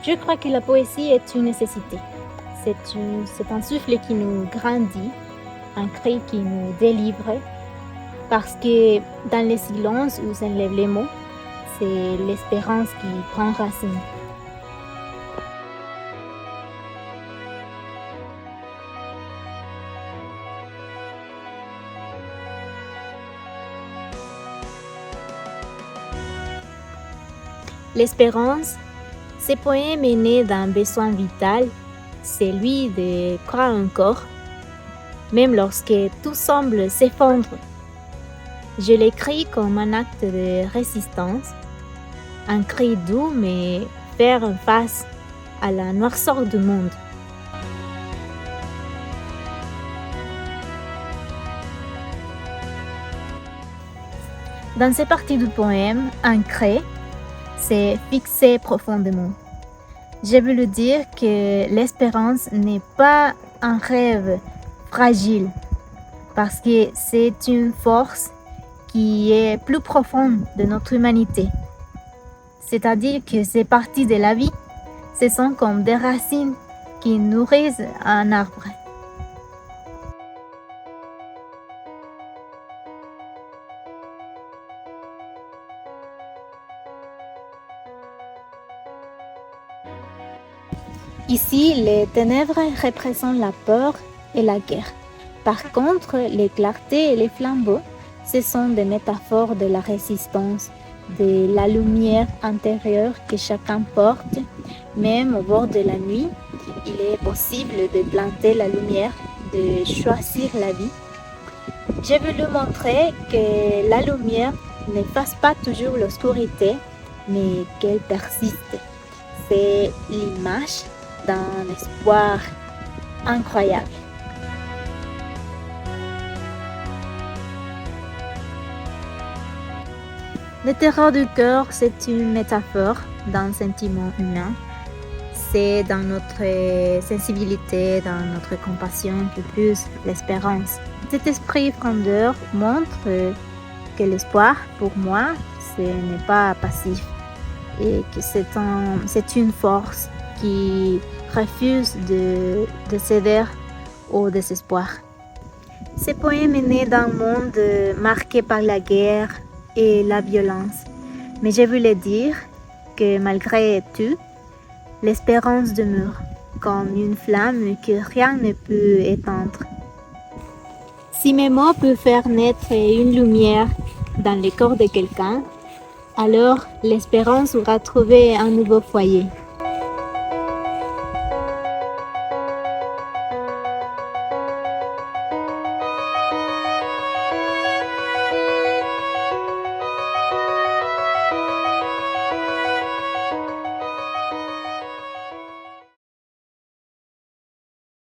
Je crois que la poésie est une nécessité. C'est un souffle qui nous grandit, un cri qui nous délivre, parce que dans le silence où s'enlèvent les mots, c'est l'espérance qui prend racine. L'espérance, ce poème est né d'un besoin vital, celui de croire encore, même lorsque tout semble s'effondrer. Je l'écris comme un acte de résistance, un cri doux mais faire face à la noirceur du monde. Dans cette partie du poème, ancré, c'est fixé profondément. Je veux le dire que l'espérance n'est pas un rêve fragile, parce que c'est une force qui est plus profonde de notre humanité. C'est-à-dire que ces parties de la vie, ce sont comme des racines qui nourrissent un arbre. Ici, les ténèbres représentent la peur et la guerre. Par contre, les clartés et les flambeaux, ce sont des métaphores de la résistance, de la lumière intérieure que chacun porte. Même au bord de la nuit, il est possible de planter la lumière, de choisir la vie. Je veux lui montrer que la lumière n'efface pas toujours l'obscurité, mais qu'elle persiste. C'est l'image d'un espoir incroyable. Le terreur du cœur, c'est une métaphore d'un sentiment humain. C'est dans notre sensibilité, dans notre compassion que plus l'espérance. Cet esprit frondeur montre que l'espoir, pour moi, ce n'est pas passif et que c'est une force qui refuse de céder au désespoir. Ce poème est né d'un monde marqué par la guerre et la violence. Mais je voulais dire que malgré tout, l'espérance demeure comme une flamme que rien ne peut éteindre. Si mes mots peuvent faire naître une lumière dans le corps de quelqu'un, alors l'espérance aura trouvé un nouveau foyer.